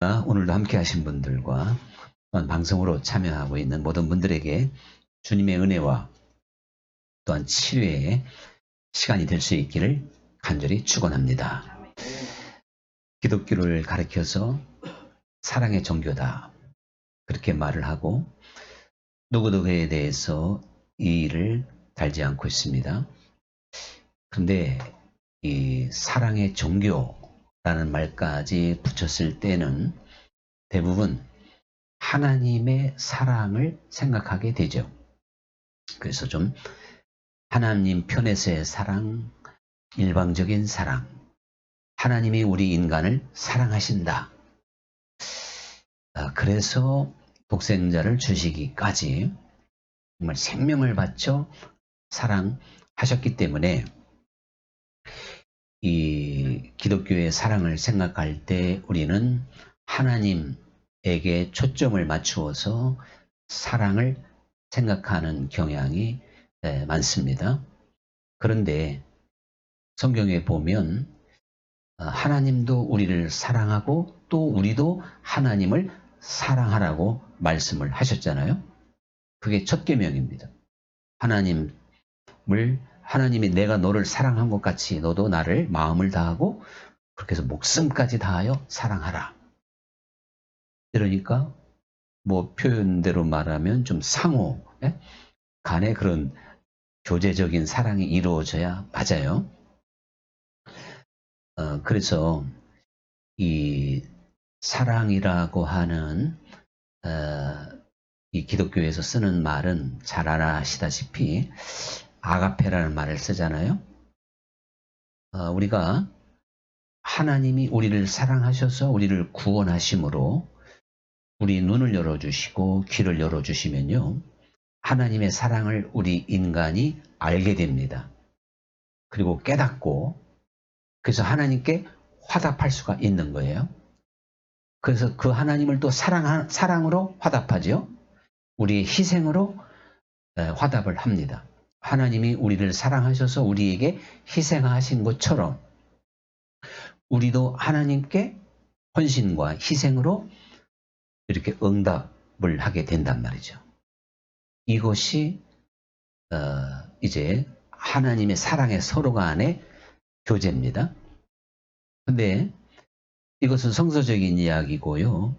오늘도 함께 하신 분들과 또한 방송으로 참여하고 있는 모든 분들에게 주님의 은혜와 또한 치료의 시간이 될 수 있기를 간절히 축원합니다. 기독교를 가르쳐서 사랑의 종교다 그렇게 말을 하고 누구도 그에 대해서 이의를 달지 않고 있습니다. 그런데 이 사랑의 종교라는 말까지 붙였을 때는 대부분 하나님의 사랑을 생각하게 되죠. 그래서 좀 하나님 편에서의 사랑, 일방적인 사랑, 하나님이 우리 인간을 사랑하신다. 그래서 독생자를 주시기까지 정말 생명을 바쳐 사랑하셨기 때문에 이 기독교의 사랑을 생각할 때 우리는 하나님에게 초점을 맞추어서 사랑을 생각하는 경향이 많습니다. 그런데 성경에 보면 하나님도 우리를 사랑하고 또 우리도 하나님을 사랑하라고 말씀을 하셨잖아요. 그게 첫 계명입니다. 하나님이 내가 너를 사랑한 것 같이 너도 나를 마음을 다하고 그렇게 해서 목숨까지 다하여 사랑하라. 그러니까 뭐 표현대로 말하면 좀 상호 간의 그런 교제적인 사랑이 이루어져야 맞아요. 그래서 이 사랑이라고 하는 이 기독교에서 쓰는 말은 잘 아시다시피 아가페라는 말을 쓰잖아요. 우리가 하나님이 우리를 사랑하셔서 우리를 구원하심으로 우리 눈을 열어주시고 귀를 열어주시면요. 하나님의 사랑을 우리 인간이 알게 됩니다. 그리고 깨닫고 그래서 하나님께 화답할 수가 있는 거예요. 그래서 그 하나님을 또 사랑으로 화답하죠. 우리의 희생으로 화답을 합니다. 하나님이 우리를 사랑하셔서 우리에게 희생하신 것처럼 우리도 하나님께 헌신과 희생으로 이렇게 응답을 하게 된단 말이죠. 이것이 이제 하나님의 사랑의 서로 간의 교제입니다. 근데 이것은 성서적인 이야기고요.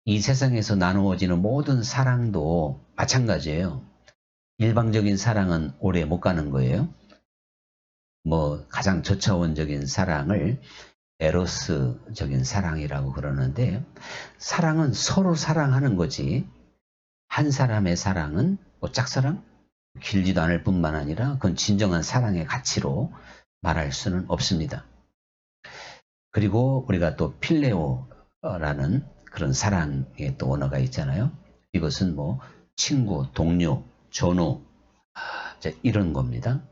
이 세상에서 나누어지는 모든 사랑도 마찬가지예요. 일방적인 사랑은 오래 못 가는 거예요. 뭐 가장 저차원적인 사랑을 에로스적인 사랑이라고 그러는데 사랑은 서로 사랑하는 거지 한 사람의 사랑은 뭐 짝사랑? 길지도 않을 뿐만 아니라 그건 진정한 사랑의 가치로 말할 수는 없습니다. 그리고 우리가 또 필레오라는 그런 사랑의 또 언어가 있잖아요. 이것은 뭐 친구, 동료, 전우 이런 겁니다.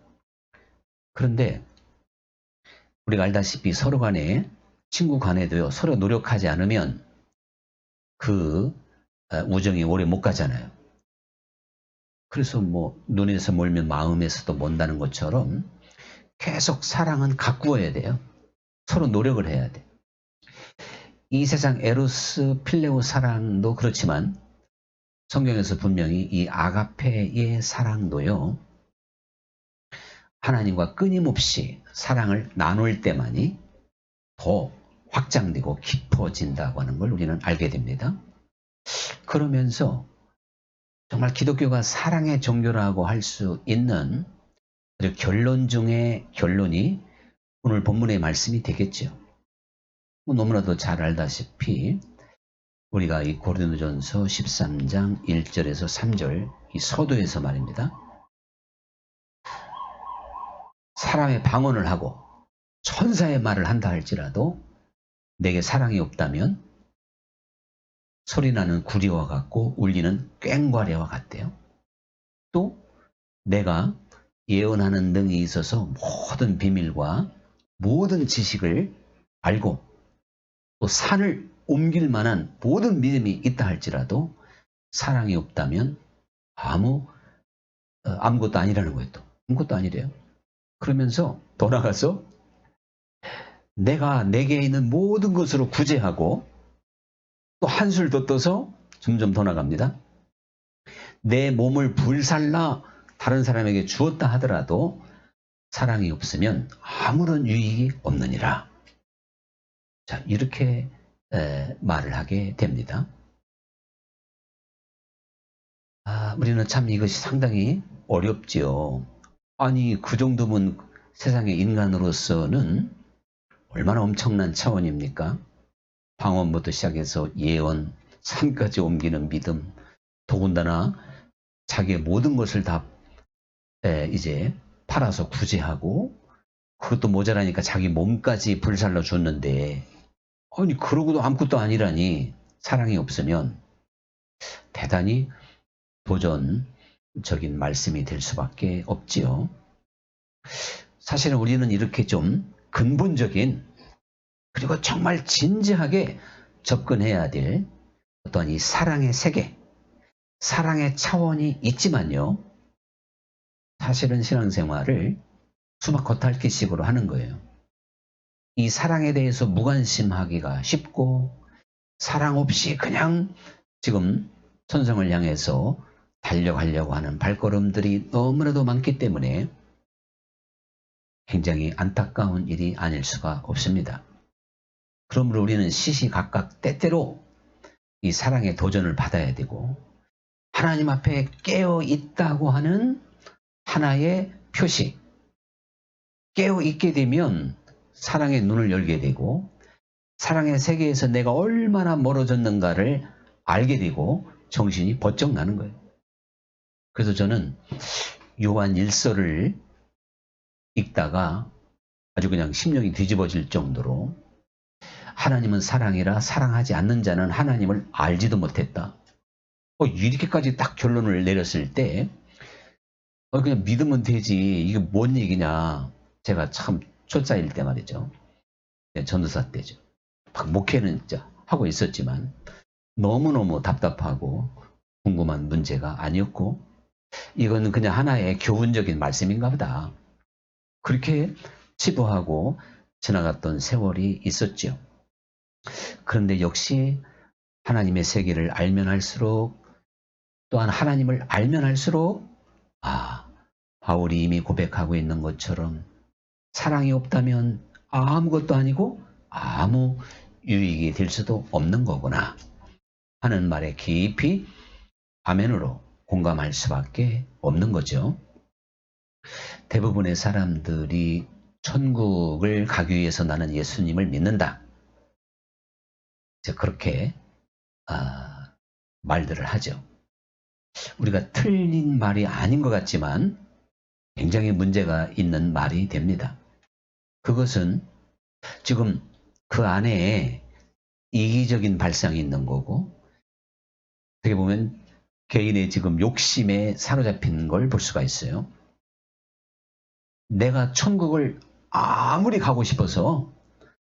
그런데 우리가 알다시피 서로 간에 친구 간에도요. 서로 노력하지 않으면 그 우정이 오래 못 가잖아요. 그래서 뭐 눈에서 멀면 마음에서도 먼다는 것처럼 계속 사랑은 가꾸어야 돼요. 서로 노력을 해야 돼. 이 세상 에로스 필레오 사랑도 그렇지만 성경에서 분명히 이 아가페의 사랑도요. 하나님과 끊임없이 사랑을 나눌 때만이 더 확장되고 깊어진다고 하는 걸 우리는 알게 됩니다. 그러면서 정말 기독교가 사랑의 종교라고 할 수 있는 결론 중에 결론이 오늘 본문의 말씀이 되겠죠. 너무나도 잘 알다시피 우리가 이 고린도전서 13장 1절에서 3절 이 서두에서 말입니다. 사람의 방언을 하고 천사의 말을 한다 할지라도 내게 사랑이 없다면 소리나는 구리와 같고 울리는 꽹과리와 같대요. 또 내가 예언하는 능이 있어서 모든 비밀과 모든 지식을 알고 또 산을 옮길 만한 모든 믿음이 있다 할지라도 사랑이 없다면 아무것도 아니라는 거예요. 또 아무것도 아니래요. 그러면서 돌아가서 내가 내게 있는 모든 것으로 구제하고 또 한술 더 떠서 점점 더 나갑니다. 내 몸을 불살라 다른 사람에게 주었다 하더라도 사랑이 없으면 아무런 유익이 없느니라. 자, 이렇게 말을 하게 됩니다. 우리는 참 이것이 상당히 어렵지요. 아니, 그 정도면 세상의 인간으로서는 얼마나 엄청난 차원입니까? 방언부터 시작해서 예언, 산까지 옮기는 믿음, 더군다나 자기의 모든 것을 다 이제 팔아서 구제하고, 그것도 모자라니까 자기 몸까지 불살라 줬는데, 아니 그러고도 아무것도 아니라니. 사랑이 없으면 대단히 도전적인 말씀이 될 수밖에 없지요. 사실은 우리는 이렇게 좀 근본적인, 그리고 정말 진지하게 접근해야 될 어떤 이 사랑의 세계, 사랑의 차원이 있지만요, 사실은 신앙생활을 수박 겉핥기식으로 하는 거예요. 이 사랑에 대해서 무관심하기가 쉽고, 사랑 없이 그냥 지금 천성을 향해서 달려가려고 하는 발걸음들이 너무나도 많기 때문에 굉장히 안타까운 일이 아닐 수가 없습니다. 그러므로 우리는 시시각각 때때로 이 사랑의 도전을 받아야 되고, 하나님 앞에 깨어 있다고 하는 하나의 표시, 깨어 있게 되면 사랑의 눈을 열게 되고, 사랑의 세계에서 내가 얼마나 멀어졌는가를 알게 되고 정신이 번쩍 나는 거예요. 그래서 저는 요한 1서를 읽다가 아주 그냥 심령이 뒤집어질 정도로, 하나님은 사랑이라 사랑하지 않는 자는 하나님을 알지도 못했다. 이렇게까지 딱 결론을 내렸을 때 그냥 믿으면 되지, 이게 뭔 얘기냐. 제가 참 초짜일 때 말이죠. 전도사 때죠. 막 목회는 진짜 하고 있었지만 너무너무 답답하고 궁금한 문제가 아니었고, 이거는 그냥 하나의 교훈적인 말씀인가 보다, 그렇게 치부하고 지나갔던 세월이 있었죠. 그런데 역시 하나님의 세계를 알면 할수록, 또한 하나님을 알면 할수록, 바울이 이미 고백하고 있는 것처럼 사랑이 없다면 아무것도 아니고 아무 유익이 될 수도 없는 거구나 하는 말에 깊이 아멘으로 공감할 수밖에 없는 거죠. 대부분의 사람들이 천국을 가기 위해서 나는 예수님을 믿는다, 그렇게 말들을 하죠. 우리가 틀린 말이 아닌 것 같지만 굉장히 문제가 있는 말이 됩니다. 그것은 지금 그 안에 이기적인 발상이 있는 거고, 어떻게 보면 개인의 지금 욕심에 사로잡힌 걸 볼 수가 있어요. 내가 천국을 아무리 가고 싶어서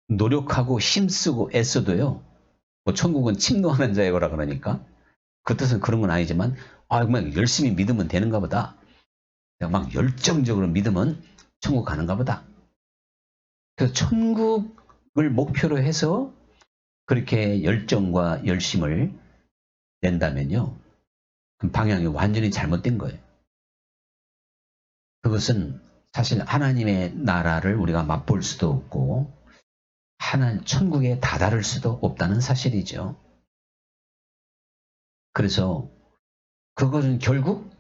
노력하고 힘쓰고 애써도요, 천국은 침노하는 자의 거라 그러니까 그 뜻은 그런 건 아니지만, 그냥 열심히 믿으면 되는가 보다, 막 열정적으로 믿으면 천국 가는가 보다. 그래서 천국을 목표로 해서 그렇게 열정과 열심을 낸다면요, 그럼 방향이 완전히 잘못된 거예요. 그것은 사실 하나님의 나라를 우리가 맛볼 수도 없고 천국에 다다를 수도 없다는 사실이죠. 그래서 그것은 결국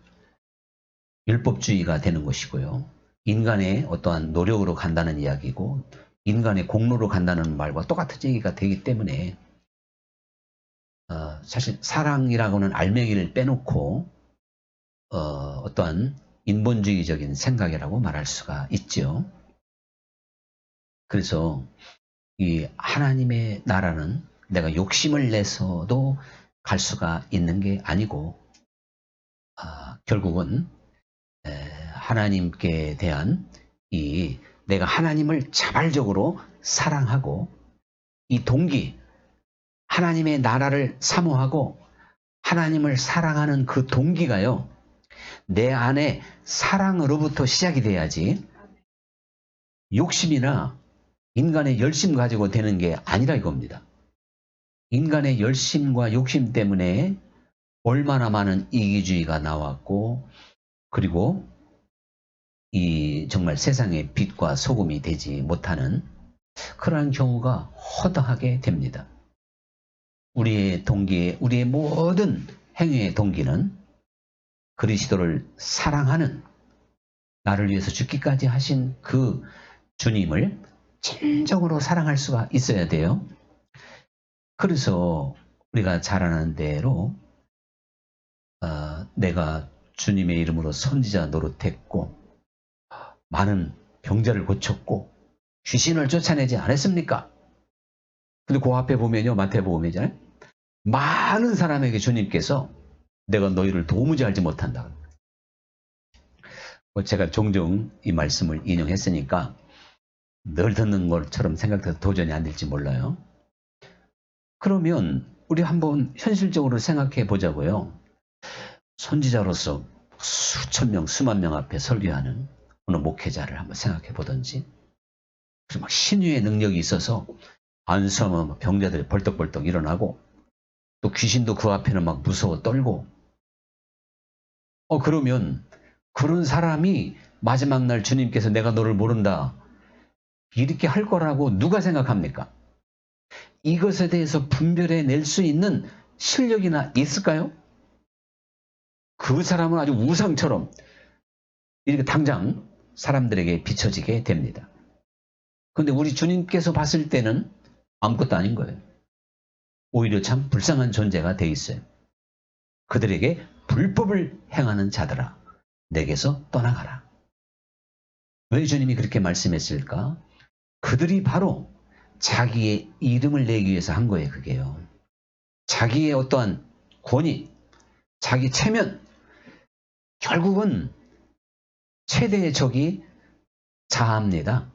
율법주의가 되는 것이고요, 인간의 어떠한 노력으로 간다는 이야기고, 인간의 공로로 간다는 말과 똑같은 얘기가 되기 때문에 사실 사랑이라고는 알맹이를 빼놓고 어떠한 인본주의적인 생각이라고 말할 수가 있죠. 그래서 이 하나님의 나라는 내가 욕심을 내서도 갈 수가 있는 게 아니고, 결국은 하나님께 대한 내가 하나님을 자발적으로 사랑하고, 이 동기, 하나님의 나라를 사모하고 하나님을 사랑하는 그 동기가요, 내 안에 사랑으로부터 시작이 돼야지 욕심이나 인간의 열심 가지고 되는 게 아니라 이겁니다. 인간의 열심과 욕심 때문에 얼마나 많은 이기주의가 나왔고, 그리고 이 정말 세상의 빛과 소금이 되지 못하는 그러한 경우가 허다하게 됩니다. 우리의 동기, 우리의 모든 행위의 동기는 그리스도를 사랑하는, 나를 위해서 죽기까지 하신 그 주님을 진정으로 사랑할 수가 있어야 돼요. 그래서 우리가 잘 아는 대로 내가 주님의 이름으로 선지자 노릇했고 많은 병자를 고쳤고 귀신을 쫓아내지 않았습니까? 근데 그 앞에 보면요, 마태복음이잖아요. 많은 사람에게 주님께서 내가 너희를 도무지 알지 못한다. 제가 종종 이 말씀을 인용했으니까 늘 듣는 것처럼 생각돼서 도전이 안 될지 몰라요. 그러면 우리 한번 현실적으로 생각해 보자고요. 선지자로서 수천 명, 수만 명 앞에 설교하는 어느 목회자를 한번 생각해 보든지, 그래서 막 신유의 능력이 있어서 안수하면 병자들이 벌떡벌떡 일어나고 또 귀신도 그 앞에는 막 무서워 떨고, 그러면 그런 사람이 마지막 날 주님께서 내가 너를 모른다 이렇게 할 거라고 누가 생각합니까? 이것에 대해서 분별해 낼 수 있는 실력이나 있을까요? 그 사람은 아주 우상처럼 이렇게 당장 사람들에게 비춰지게 됩니다. 그런데 우리 주님께서 봤을 때는 아무것도 아닌 거예요. 오히려 참 불쌍한 존재가 돼 있어요. 그들에게 불법을 행하는 자들아, 내게서 떠나가라. 왜 주님이 그렇게 말씀했을까? 그들이 바로 자기의 이름을 내기 위해서 한 거예요, 그게요. 자기의 어떠한 권위, 자기 체면, 결국은 최대의 적이 자아입니다.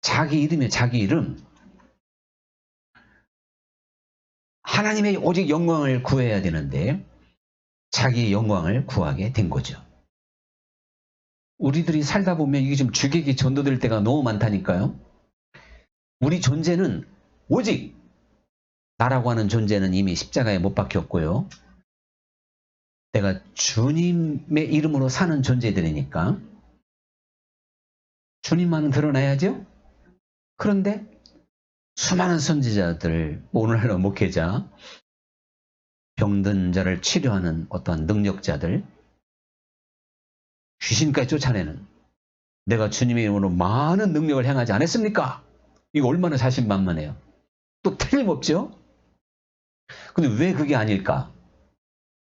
자기 이름에 자기 이름. 하나님의 오직 영광을 구해야 되는데 자기의 영광을 구하게 된 거죠. 우리들이 살다 보면 이게 좀 주객이 전도될 때가 너무 많다니까요. 우리 존재는 오직 나라고 하는 존재는 이미 십자가에 못 박혔고요. 내가 주님의 이름으로 사는 존재들이니까 주님만은 드러나야죠. 그런데 수많은 선지자들, 오늘날의 목회자, 병든 자를 치료하는 어떠한 능력자들, 귀신까지 쫓아내는, 내가 주님의 이름으로 많은 능력을 행하지 않았습니까? 이거 얼마나 자신만만해요. 또 틀림없죠? 근데 왜 그게 아닐까?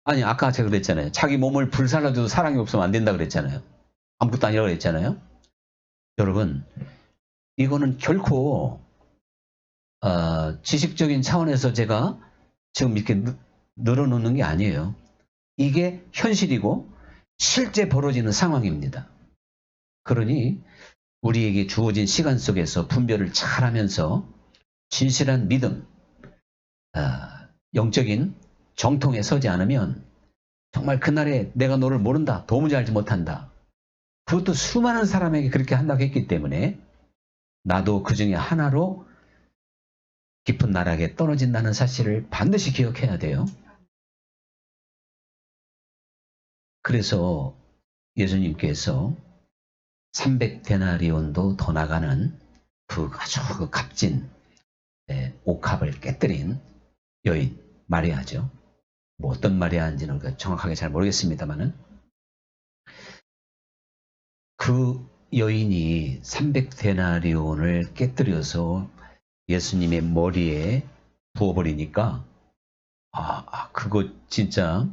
아니, 아까 제가 그랬잖아요. 자기 몸을 불살라줘도 사랑이 없으면 안 된다 그랬잖아요. 아무것도 아니라고 그랬잖아요. 여러분, 이거는 결코 지식적인 차원에서 제가 지금 이렇게 늘어놓는 게 아니에요. 이게 현실이고 실제 벌어지는 상황입니다. 그러니 우리에게 주어진 시간 속에서 분별을 잘하면서 진실한 믿음, 영적인 정통에 서지 않으면 정말 그날에 내가 너를 모른다, 도무지 알지 못한다. 그것도 수많은 사람에게 그렇게 한다고 했기 때문에 나도 그 중에 하나로 깊은 나락에 떨어진다는 사실을 반드시 기억해야 돼요. 그래서 예수님께서 300데나리온도 더 나가는 그 아주 값진 옥합을 깨뜨린 여인 마리아죠. 뭐 어떤 마리아인지는 정확하게 잘 모르겠습니다만은 그 여인이 300데나리온을 깨뜨려서 예수님의 머리에 부어버리니까 그거 진짜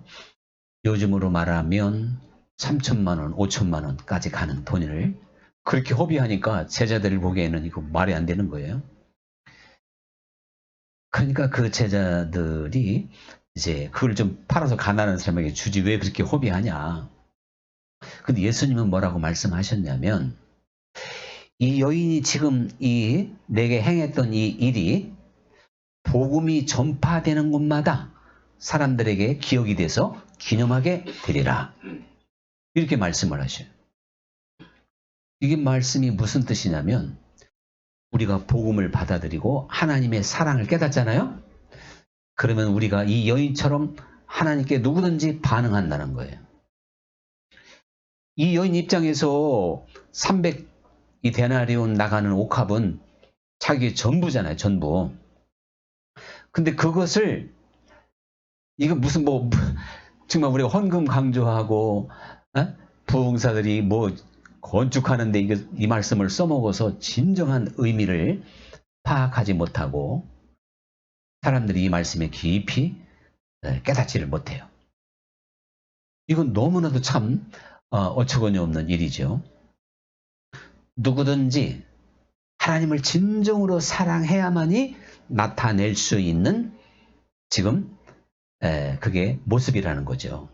요즘으로 말하면 3천만 원, 5천만 원까지 가는 돈을 그렇게 허비하니까 제자들을 보기에는 이거 말이 안 되는 거예요. 그러니까 그 제자들이 이제 그걸 좀 팔아서 가난한 사람에게 주지 왜 그렇게 허비하냐. 근데 예수님은 뭐라고 말씀하셨냐면 이 여인이 지금 내게 행했던 이 일이 복음이 전파되는 곳마다 사람들에게 기억이 돼서 기념하게 되리라. 이렇게 말씀을 하셔요. 이게 말씀이 무슨 뜻이냐면 우리가 복음을 받아들이고 하나님의 사랑을 깨닫잖아요. 그러면 우리가 이 여인처럼 하나님께 누구든지 반응한다는 거예요. 이 여인 입장에서 300이 데나리온 나가는 옥합은 자기 전부잖아요. 전부. 근데 그것을 이거 무슨 뭐 정말 우리가 헌금 강조하고 부흥사들이 뭐 건축하는데 이 말씀을 써먹어서 진정한 의미를 파악하지 못하고 사람들이 이 말씀에 깊이 깨닫지를 못해요. 이건 너무나도 참 어처구니 없는 일이죠. 누구든지 하나님을 진정으로 사랑해야만이 나타낼 수 있는 지금 그게 모습이라는 거죠.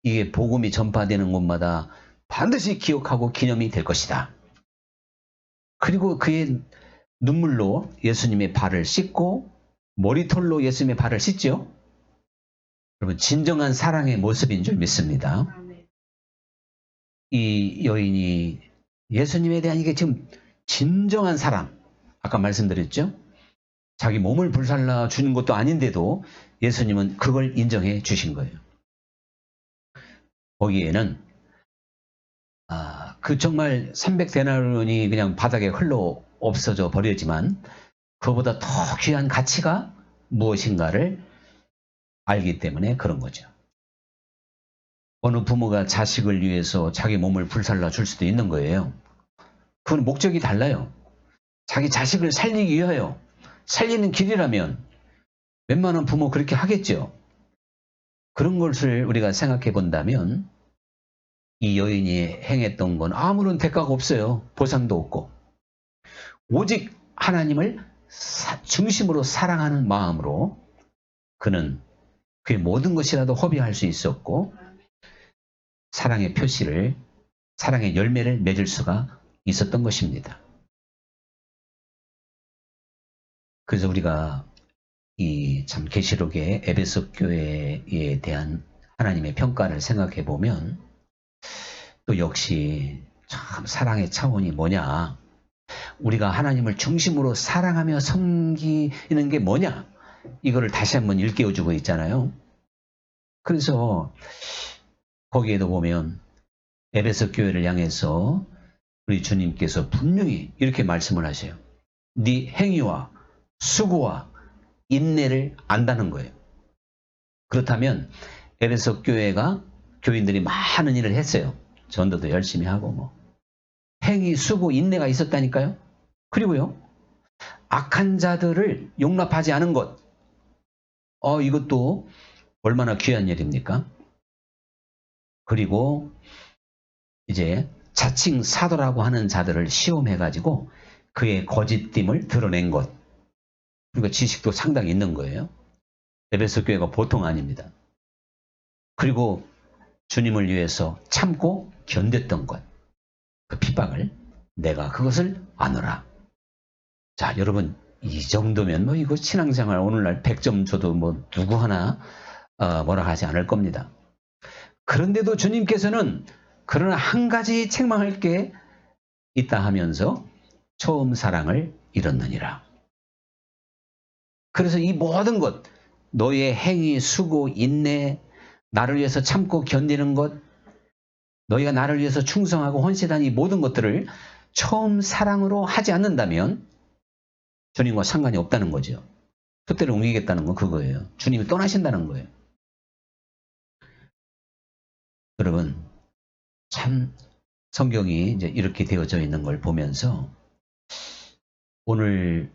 이게 복음이 전파되는 곳마다 반드시 기억하고 기념이 될 것이다. 그리고 그의 눈물로 예수님의 발을 씻고 머리털로 예수님의 발을 씻죠. 여러분 진정한 사랑의 모습인 줄 믿습니다. 이 여인이 예수님에 대한 이게 지금 진정한 사랑, 아까 말씀드렸죠. 자기 몸을 불살라 주는 것도 아닌데도 예수님은 그걸 인정해 주신 거예요. 거기에는 그 정말 300데나리온이 그냥 바닥에 흘러 없어져 버리지만 그보다 더 귀한 가치가 무엇인가를 알기 때문에 그런 거죠. 어느 부모가 자식을 위해서 자기 몸을 불살라 줄 수도 있는 거예요. 그건 목적이 달라요. 자기 자식을 살리기 위하여 살리는 길이라면 웬만한 부모 그렇게 하겠죠. 그런 것을 우리가 생각해 본다면 이 여인이 행했던 건 아무런 대가가 없어요. 보상도 없고. 오직 하나님을 중심으로 사랑하는 마음으로 그는 그의 모든 것이라도 허비할 수 있었고 사랑의 표시를, 사랑의 열매를 맺을 수가 있었던 것입니다. 그래서 우리가 이 참 계시록의 에베소 교회에 대한 하나님의 평가를 생각해 보면 또 역시 참 사랑의 차원이 뭐냐, 우리가 하나님을 중심으로 사랑하며 섬기는 게 뭐냐, 이거를 다시 한번 일깨워주고 있잖아요. 그래서 거기에도 보면 에베소 교회를 향해서 우리 주님께서 분명히 이렇게 말씀을 하세요. 네 행위와 수고와 인내를 안다는 거예요. 그렇다면 에베소 교회가 교인들이 많은 일을 했어요. 전도도 열심히 하고 뭐 행위, 수고, 인내가 있었다니까요. 그리고요, 악한 자들을 용납하지 않은 것. 이것도 얼마나 귀한 일입니까? 그리고 이제 자칭 사도라고 하는 자들을 시험해가지고 그의 거짓됨을 드러낸 것. 그리고 지식도 상당히 있는 거예요. 에베소 교회가 보통 아닙니다. 그리고 주님을 위해서 참고 견뎠던 것. 그 핍박을 내가 그것을 아노라. 자, 여러분 이 정도면 뭐 이거 신앙생활 오늘날 100점 줘도 뭐 누구 하나 뭐라 하지 않을 겁니다. 그런데도 주님께서는 그러나 한 가지 책망할 게 있다 하면서 처음 사랑을 잃었느니라. 그래서 이 모든 것, 너의 행위, 수고, 인내, 나를 위해서 참고 견디는 것, 너희가 나를 위해서 충성하고 헌신한 이 모든 것들을 처음 사랑으로 하지 않는다면 주님과 상관이 없다는 거죠. 촛대를 옮기겠다는 건 그거예요. 주님이 떠나신다는 거예요. 여러분, 참 성경이 이제 이렇게 되어져 있는 걸 보면서 오늘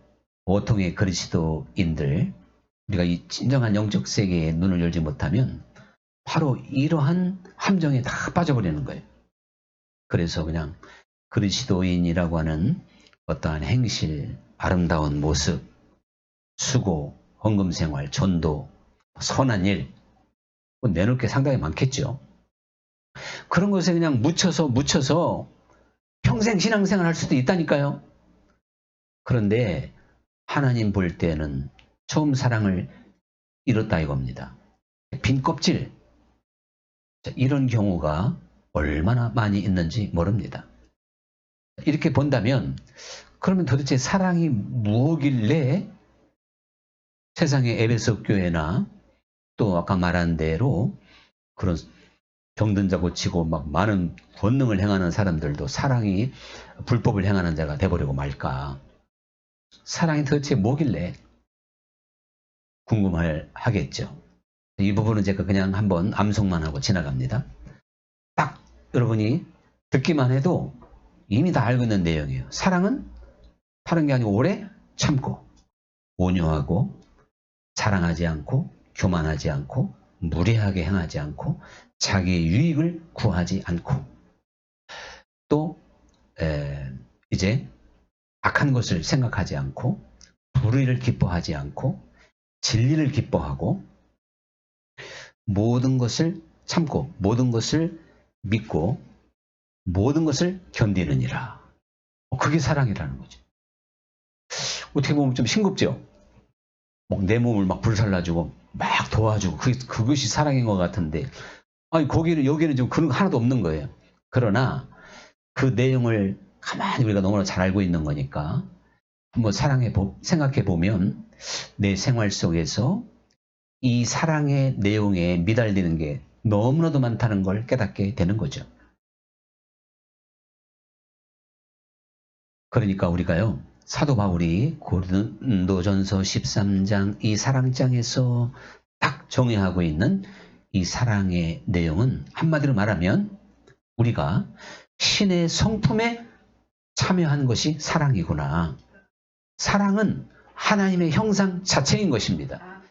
보통의 그리스도인들, 우리가 이 진정한 영적 세계에 눈을 열지 못하면 바로 이러한 함정에 다 빠져버리는 거예요. 그래서 그냥 그리스도인이라고 하는 어떠한 행실, 아름다운 모습, 수고, 헌금생활, 전도, 선한 일, 내놓을 게 상당히 많겠죠. 그런 것에 그냥 묻혀서 평생 신앙생활 할 수도 있다니까요. 그런데 하나님 볼 때는 처음 사랑을 잃었다 이겁니다. 빈 껍질, 이런 경우가 얼마나 많이 있는지 모릅니다. 이렇게 본다면 그러면 도대체 사랑이 무엇길래 세상의 에베소 교회나 또 아까 말한 대로 그런 병든 자 고치고 막 많은 권능을 행하는 사람들도 사랑이 불법을 행하는 자가 돼버리고 말까. 사랑이 도대체 뭐길래 궁금하겠죠. 이 부분은 제가 그냥 한번 암송만 하고 지나갑니다. 딱 여러분이 듣기만 해도 이미 다 알고 있는 내용이에요. 사랑은 다른 게 아니고 오래 참고 온유하고 사랑하지 않고 교만하지 않고 무례하게 행하지 않고 자기의 유익을 구하지 않고 또 이제 악한 것을 생각하지 않고 불의를 기뻐하지 않고 진리를 기뻐하고 모든 것을 참고 모든 것을 믿고 모든 것을 견디느니라. 그게 사랑이라는 거죠. 어떻게 보면 좀 싱겁죠? 내 몸을 막 불살라주고 막 도와주고 그것이 사랑인 것 같은데 아니 여기는 좀 그런 거 하나도 없는 거예요. 그러나 그 내용을 가만히 우리가 너무나 잘 알고 있는 거니까 한번 생각해 보면 내 생활 속에서 이 사랑의 내용에 미달리는 게 너무나도 많다는 걸 깨닫게 되는 거죠. 그러니까 우리가요, 사도 바울이 고린도전서 13장 이 사랑장에서 딱 정의하고 있는 이 사랑의 내용은 한마디로 말하면 우리가 신의 성품에 참여하는 것이 사랑이구나. 사랑은 하나님의 형상 자체인 것입니다.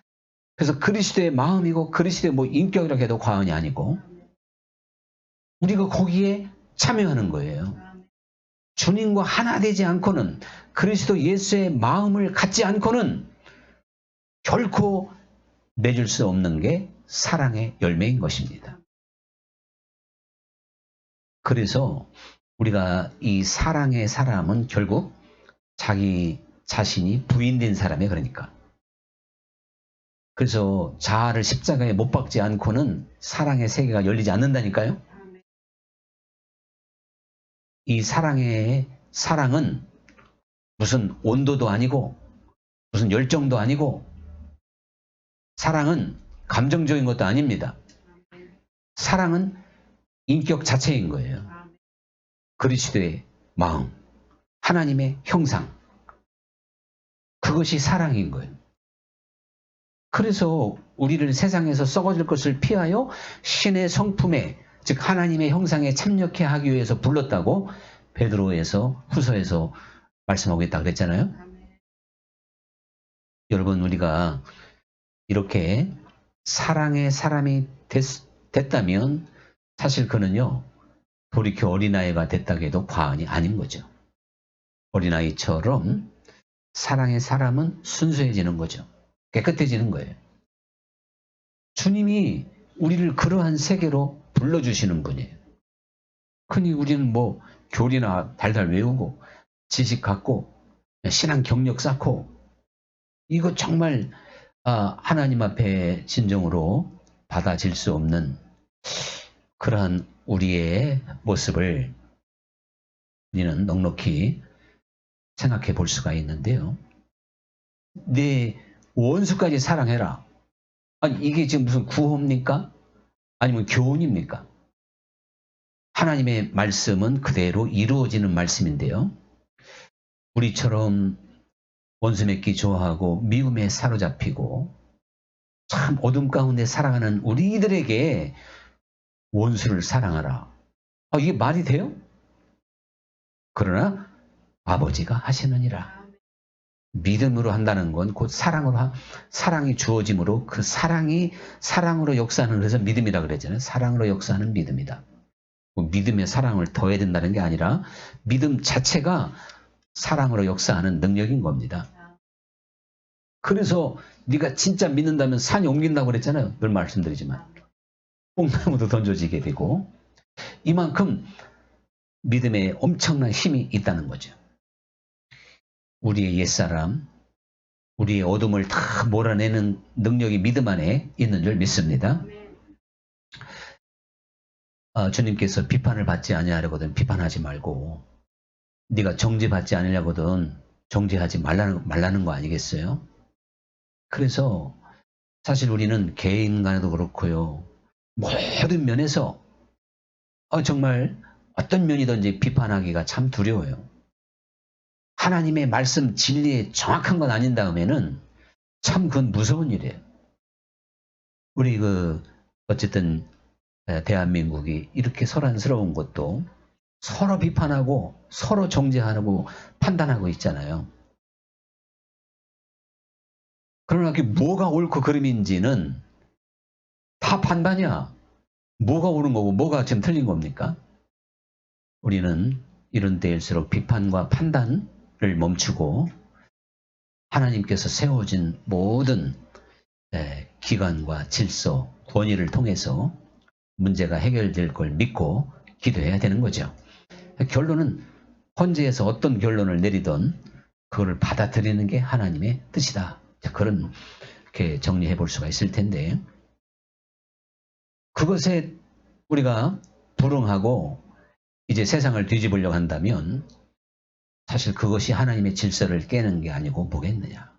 그래서 그리스도의 마음이고 그리스도의 인격이라고 해도 과언이 아니고 우리가 거기에 참여하는 거예요. 주님과 하나 되지 않고는 그리스도 예수의 마음을 갖지 않고는 결코 맺을 수 없는 게 사랑의 열매인 것입니다. 그래서 우리가 이 사랑의 사람은 결국 자기 자신이 부인된 사람이에요. 그러니까. 그래서 자아를 십자가에 못 박지 않고는 사랑의 세계가 열리지 않는다니까요. 이 사랑은 무슨 온도도 아니고 무슨 열정도 아니고 사랑은 감정적인 것도 아닙니다. 사랑은 인격 자체인 거예요. 그리스도의 마음, 하나님의 형상, 그것이 사랑인 거예요. 그래서 우리를 세상에서 썩어질 것을 피하여 신의 성품에, 즉 하나님의 형상에 참여케 하기 위해서 불렀다고 후서에서 말씀하고 있다고 그랬잖아요. 여러분, 우리가 이렇게 사랑의 사람이 됐다면 사실 그는요, 돌이켜 어린아이가 됐다고 해도 과언이 아닌 거죠. 어린아이처럼 사랑의 사람은 순수해지는 거죠. 깨끗해지는 거예요. 주님이 우리를 그러한 세계로 불러주시는 분이에요. 흔히 우리는 교리나 달달 외우고 지식 갖고 신앙 경력 쌓고 이거 정말 하나님 앞에 진정으로 받아질 수 없는 그러한 우리의 모습을 우리는 넉넉히 생각해 볼 수가 있는데요. 내 원수까지 사랑해라. 아니 이게 지금 무슨 구호입니까? 아니면 교훈입니까? 하나님의 말씀은 그대로 이루어지는 말씀인데요. 우리처럼 원수 맺기 좋아하고 미움에 사로잡히고 참 어둠 가운데 살아가는 우리들에게 원수를 사랑하라. 이게 말이 돼요? 그러나 아버지가 하시느니라. 믿음으로 한다는 건 곧 사랑이 주어짐으로 그 사랑이 사랑으로 역사하는, 그래서 믿음이라 그랬잖아요. 사랑으로 역사하는 믿음이다. 믿음에 사랑을 더해야 된다는 게 아니라 믿음 자체가 사랑으로 역사하는 능력인 겁니다. 그래서 네가 진짜 믿는다면 산이 옮긴다고 그랬잖아요. 늘 말씀드리지만 뽕나무도 던져지게 되고 이만큼 믿음에 엄청난 힘이 있다는 거죠. 우리의 옛사람, 우리의 어둠을 다 몰아내는 능력이 믿음 안에 있는 줄 믿습니다. 주님께서 비판을 받지 아니하려거든 비판하지 말고 네가 정죄받지 않으려거든 정죄하지 말라는 거 아니겠어요? 그래서 사실 우리는 개인 간에도 그렇고요. 모든 면에서 정말 어떤 면이든지 비판하기가 참 두려워요. 하나님의 말씀 진리에 정확한 건 아닌 다음에는 참 그건 무서운 일이에요. 우리 어쨌든 대한민국이 이렇게 소란스러운 것도 서로 비판하고 서로 정죄하고 판단하고 있잖아요. 그러나 그게 뭐가 옳고 그름인지는 다 판단이야. 뭐가 옳은 거고 뭐가 지금 틀린 겁니까? 우리는 이런 때일수록 비판과 판단을 멈추고 하나님께서 세워진 모든 기관과 질서, 권위를 통해서 문제가 해결될 걸 믿고 기도해야 되는 거죠. 결론은 헌재에서 어떤 결론을 내리든 그거를 받아들이는 게 하나님의 뜻이다. 그렇게 정리해 볼 수가 있을 텐데, 그것에 우리가 불응하고 이제 세상을 뒤집으려고 한다면 사실 그것이 하나님의 질서를 깨는 게 아니고 뭐겠느냐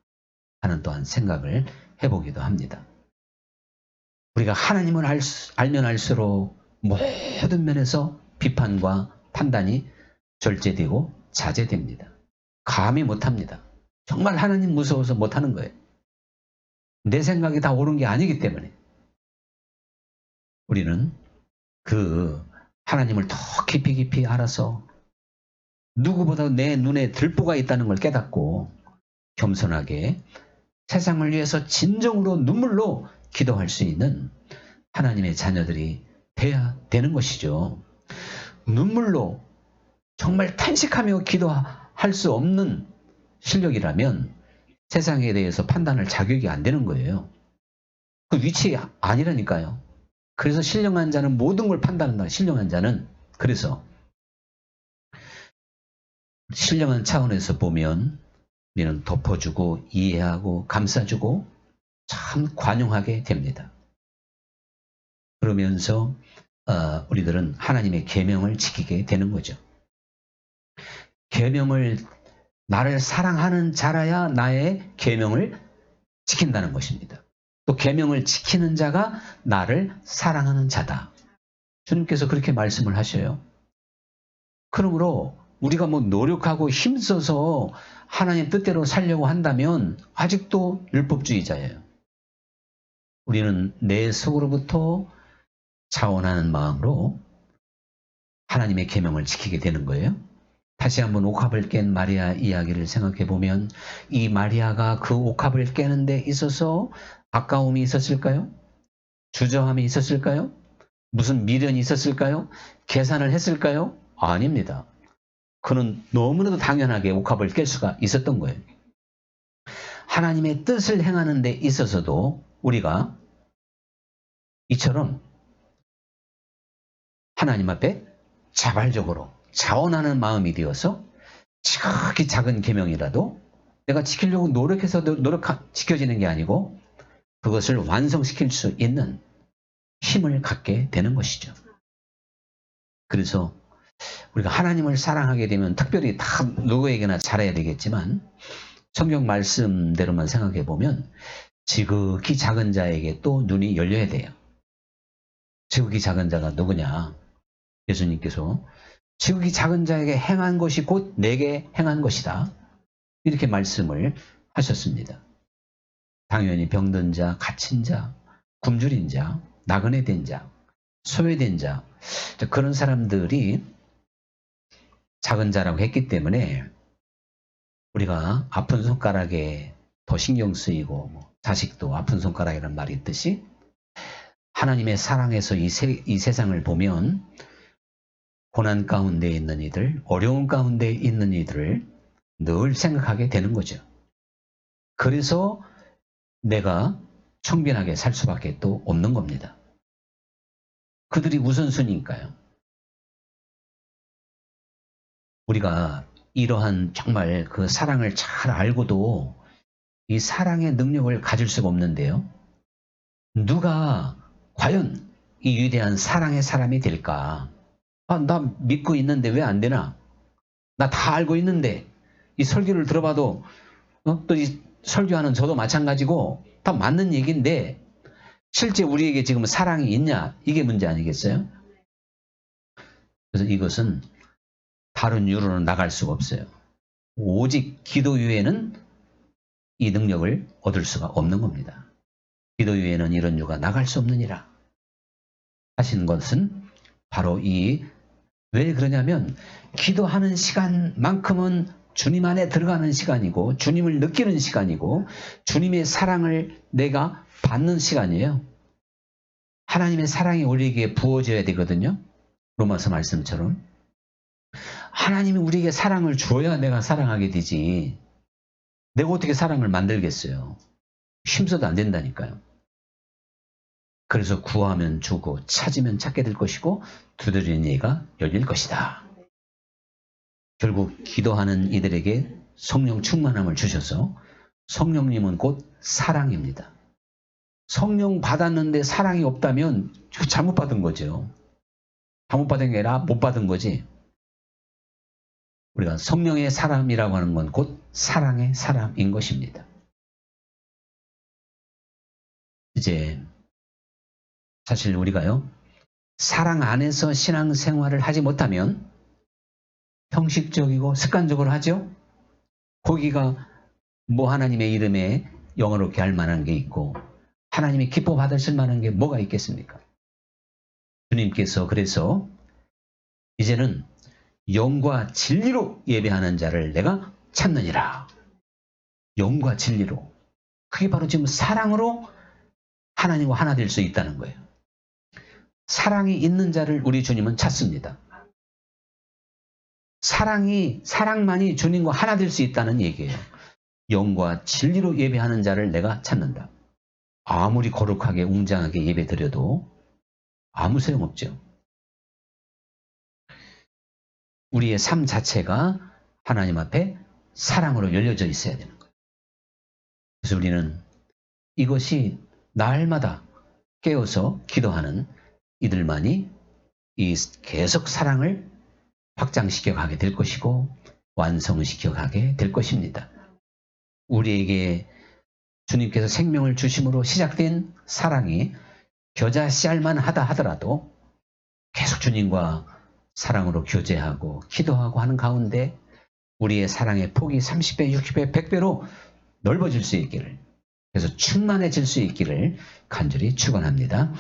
하는 또한 생각을 해보기도 합니다. 우리가 하나님을 알면 알수록 모든 면에서 비판과 판단이 절제되고 자제됩니다. 감히 못합니다. 정말 하나님 무서워서 못하는 거예요. 내 생각이 다 옳은 게 아니기 때문에 우리는 하나님을 더 깊이 알아서 누구보다 내 눈에 들보가 있다는 걸 깨닫고 겸손하게 세상을 위해서 진정으로 눈물로 기도할 수 있는 하나님의 자녀들이 돼야 되는 것이죠. 눈물로 정말 탄식하며 기도할 수 없는 실력이라면 세상에 대해서 판단할 자격이 안 되는 거예요. 그 위치 아니라니까요. 그래서 신령한 자는 모든 걸 판단한다. 신령한 자는. 그래서 신령한 차원에서 보면 우리는 덮어주고 이해하고 감싸주고 참 관용하게 됩니다. 그러면서 우리들은 하나님의 계명을 지키게 되는 거죠. 계명을 나를 사랑하는 자라야 나의 계명을 지킨다는 것입니다. 또 계명을 지키는 자가 나를 사랑하는 자다. 주님께서 그렇게 말씀을 하셔요. 그러므로 우리가 노력하고 힘써서 하나님 뜻대로 살려고 한다면 아직도 율법주의자예요. 우리는 내 속으로부터 자원하는 마음으로 하나님의 계명을 지키게 되는 거예요. 다시 한번 옥합을 깬 마리아 이야기를 생각해 보면 이 마리아가 그 옥합을 깨는 데 있어서 아까움이 있었을까요? 주저함이 있었을까요? 무슨 미련이 있었을까요? 계산을 했을까요? 아닙니다. 그는 너무나도 당연하게 옥합을 깰 수가 있었던 거예요. 하나님의 뜻을 행하는 데 있어서도 우리가 이처럼 하나님 앞에 자발적으로 자원하는 마음이 되어서 지극히 작은 계명이라도 내가 지키려고 노력해서 지켜지는 게 아니고 그것을 완성시킬 수 있는 힘을 갖게 되는 것이죠. 그래서 우리가 하나님을 사랑하게 되면 특별히 다 누구에게나 잘해야 되겠지만 성경 말씀대로만 생각해 보면 지극히 작은 자에게 또 눈이 열려야 돼요. 지극히 작은 자가 누구냐? 예수님께서 지극히 작은 자에게 행한 것이 곧 내게 행한 것이다. 이렇게 말씀을 하셨습니다. 당연히 병든 자, 갇힌 자, 굶주린 자, 나그네 된 자, 소외된 자, 그런 사람들이 작은 자라고 했기 때문에 우리가 아픈 손가락에 더 신경 쓰이고 자식도 아픈 손가락이라는 말이 있듯이 하나님의 사랑에서 이 세상을 보면 고난 가운데 있는 이들, 어려운 가운데 있는 이들을 늘 생각하게 되는 거죠. 그래서 내가 청빈하게 살 수밖에 또 없는 겁니다. 그들이 우선순위니까요. 우리가 이러한 정말 그 사랑을 잘 알고도 이 사랑의 능력을 가질 수가 없는데요. 누가 과연 이 위대한 사랑의 사람이 될까? 나 믿고 있는데 왜 안 되나? 나 다 알고 있는데 이 설교를 들어봐도 또 이 설교하는 저도 마찬가지고 다 맞는 얘기인데 실제 우리에게 지금 사랑이 있냐? 이게 문제 아니겠어요? 그래서 이것은 다른 이유로는 나갈 수가 없어요. 오직 기도 외에는 이 능력을 얻을 수가 없는 겁니다. 기도 외에는 이런 이유가 나갈 수 없느니라 하신 것은 바로 왜 그러냐면 기도하는 시간만큼은 주님 안에 들어가는 시간이고 주님을 느끼는 시간이고 주님의 사랑을 내가 받는 시간이에요. 하나님의 사랑이 우리에게 부어져야 되거든요. 로마서 말씀처럼. 하나님이 우리에게 사랑을 줘야 내가 사랑하게 되지. 내가 어떻게 사랑을 만들겠어요. 힘써도 안 된다니까요. 그래서 구하면 주고 찾으면 찾게 될 것이고 두드리는 이가 열릴 것이다. 결국 기도하는 이들에게 성령 충만함을 주셔서 성령님은 곧 사랑입니다. 성령 받았는데 사랑이 없다면 잘못 받은 거죠. 잘못 받은 게 아니라 못 받은 거지. 우리가 성령의 사람이라고 하는 건 곧 사랑의 사람인 것입니다. 이제 사실 우리가요. 사랑 안에서 신앙생활을 하지 못하면 형식적이고 습관적으로 하죠. 거기가 뭐 하나님의 이름에 영어롭게 할 만한 게 있고 하나님이 기뻐 받으실 만한 게 뭐가 있겠습니까? 주님께서 그래서 이제는 영과 진리로 예배하는 자를 내가 찾느니라. 영과 진리로. 그게 바로 지금 사랑으로 하나님과 하나 될 수 있다는 거예요. 사랑이 있는 자를 우리 주님은 찾습니다. 사랑만이 주님과 하나 될 수 있다는 얘기예요. 영과 진리로 예배하는 자를 내가 찾는다. 아무리 거룩하게 웅장하게 예배드려도 아무 소용없죠. 우리의 삶 자체가 하나님 앞에 사랑으로 열려져 있어야 되는 거예요. 그래서 우리는 이것이 날마다 깨어서 기도하는 이들만이 계속 사랑을 확장시켜 가게 될 것이고 완성시켜 가게 될 것입니다. 우리에게 주님께서 생명을 주심으로 시작된 사랑이 겨자씨알만 하다 하더라도 계속 주님과 사랑으로 교제하고 기도하고 하는 가운데 우리의 사랑의 폭이 30배, 60배, 100배로 넓어질 수 있기를, 그래서 충만해질 수 있기를 간절히 축원합니다.